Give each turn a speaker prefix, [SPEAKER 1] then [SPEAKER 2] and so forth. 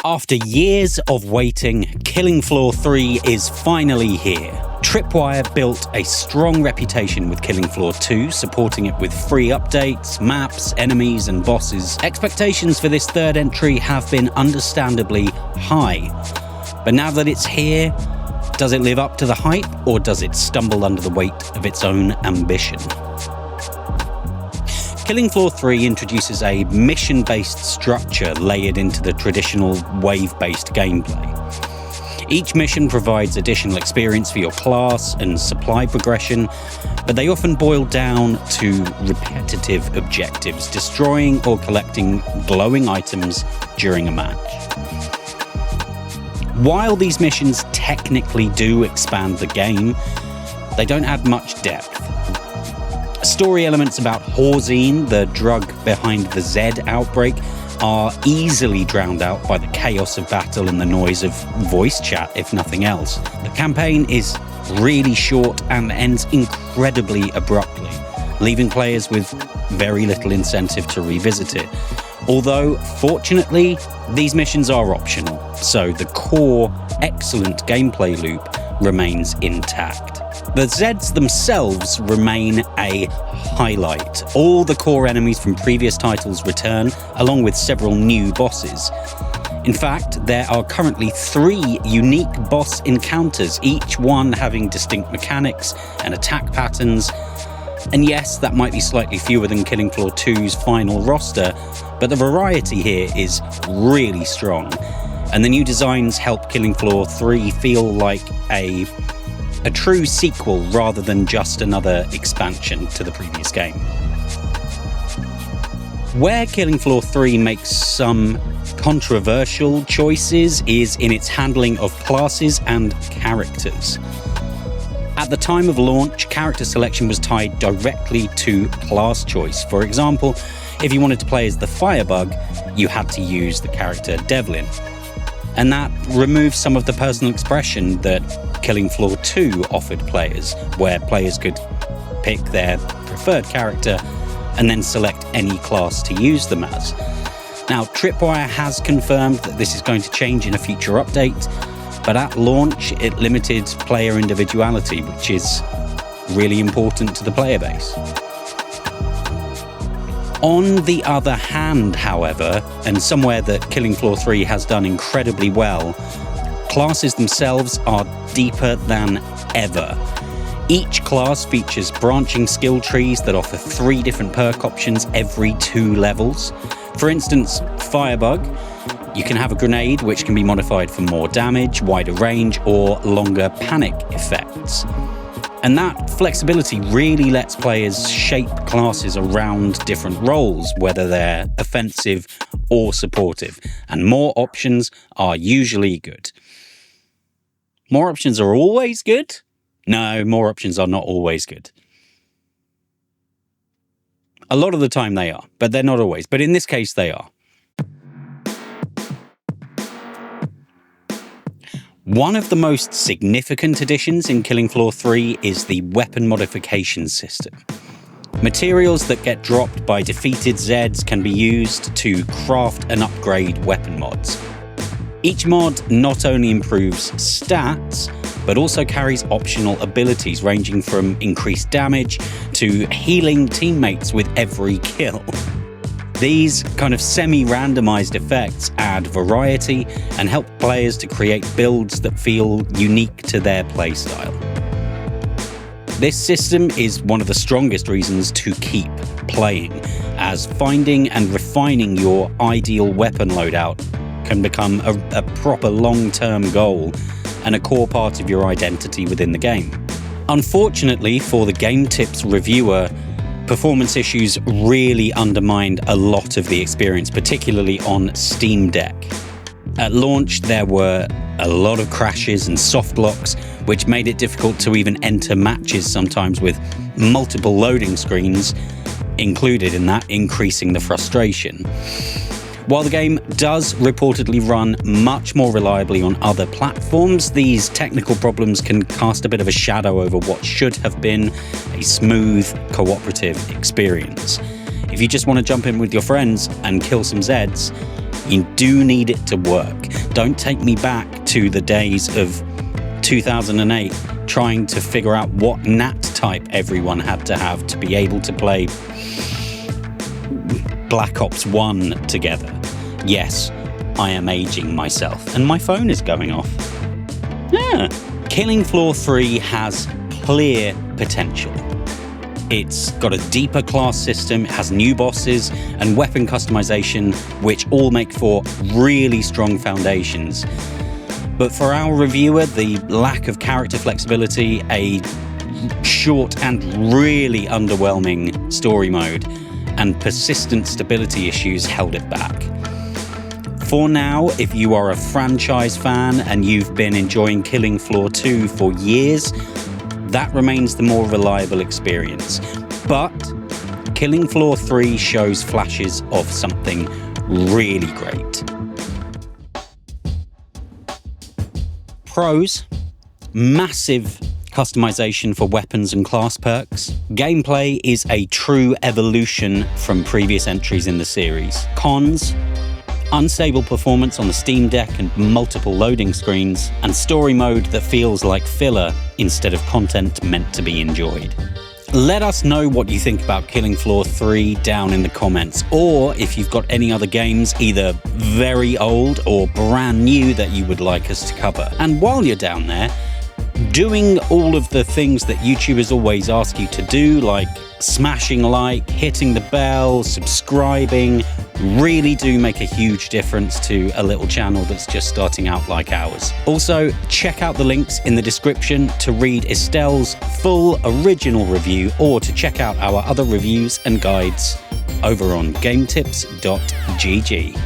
[SPEAKER 1] After years of waiting, Killing Floor 3 is finally here. Tripwire built a strong reputation with Killing Floor 2, supporting it with free updates, maps, enemies and bosses. Expectations for this third entry have been understandably high. But now that it's here, does it live up to the hype, or does it stumble under the weight of its own ambition? Killing Floor 3 introduces a mission-based structure layered into the traditional wave-based gameplay. Each mission provides additional experience for your class and supply progression, but they often boil down to repetitive objectives, destroying or collecting glowing items during a match. While these missions technically do expand the game, they don't add much depth. Story elements about Horzine, the drug behind the Zed outbreak, are easily drowned out by the chaos of battle and the noise of voice chat, if nothing else. The campaign is really short and ends incredibly abruptly, leaving players with very little incentive to revisit it. Although, fortunately, these missions are optional, so the core, excellent gameplay loop remains intact. The Zeds themselves remain a highlight. All the core enemies from previous titles return, along with several new bosses. In fact, there are currently 3 unique boss encounters, each one having distinct mechanics and attack patterns. And yes, that might be slightly fewer than Killing Floor 2's final roster, but the variety here is really strong. And the new designs help Killing Floor 3 feel like a true sequel rather than just another expansion to the previous game. Where Killing Floor 3 makes some controversial choices is in its handling of classes and characters. At the time of launch, character selection was tied directly to class choice. For example, if you wanted to play as the Firebug, you had to use the character Devlin. And that removes some of the personal expression that Killing Floor 2 offered players, where players could pick their preferred character and then select any class to use them as. Now, Tripwire has confirmed that this is going to change in a future update, but at launch it limited player individuality, which is really important to the player base. On the other hand, however, and somewhere that Killing Floor 3 has done incredibly well, classes themselves are deeper than ever. Each class features branching skill trees that offer 3 different perk options every 2 levels. For instance, Firebug, you can have a grenade which can be modified for more damage, wider range, or longer panic effects. And that flexibility really lets players shape classes around different roles, whether they're offensive or supportive. And more options are usually good. More options are always good? No, more options are not always good. A lot of the time they are, but they're not always. But in this case, they are. One of the most significant additions in Killing Floor 3 is the weapon modification system. Materials that get dropped by defeated Zeds can be used to craft and upgrade weapon mods. Each mod not only improves stats, but also carries optional abilities ranging from increased damage to healing teammates with every kill. These kind of semi-randomized effects add variety and help players to create builds that feel unique to their playstyle. This system is one of the strongest reasons to keep playing, as finding and refining your ideal weapon loadout can become a proper long-term goal and a core part of your identity within the game. Unfortunately for the Game Tips reviewer, performance issues really undermined a lot of the experience, particularly on Steam Deck. At launch, there were a lot of crashes and soft locks, which made it difficult to even enter matches sometimes, with multiple loading screens included in that, increasing the frustration. While the game does reportedly run much more reliably on other platforms, these technical problems can cast a bit of a shadow over what should have been a smooth, cooperative experience. If you just want to jump in with your friends and kill some Zeds, You do need it to work. Don't take me back to the days of 2008 trying to figure out what NAT type everyone had to have to be able to play Black Ops 1 together. Yes, I am aging myself, and my phone is going off. Killing Floor 3 has clear potential. It's got a deeper class system, it has new bosses and weapon customization, which all make for really strong foundations. But for our reviewer, the lack of character flexibility, a short and really underwhelming story mode, and persistent stability issues held it back. For now, if you are a franchise fan and you've been enjoying Killing Floor 2 for years, that remains the more reliable experience. But Killing Floor 3 shows flashes of something really great. Pros: massive customization for weapons and class perks. Gameplay is a true evolution from previous entries in the series. Cons: unstable performance on the Steam Deck and multiple loading screens, and story mode that feels like filler instead of content meant to be enjoyed. Let us know what you think about Killing Floor 3 down in the comments, or if you've got any other games, either very old or brand new, that you would like us to cover. And while you're down there, doing all of the things that YouTubers always ask you to do, like smashing like, hitting the bell, subscribing, really do make a huge difference to a little channel that's just starting out like ours. Also, check out the links in the description to read Estelle's full original review, or to check out our other reviews and guides over on gametips.gg.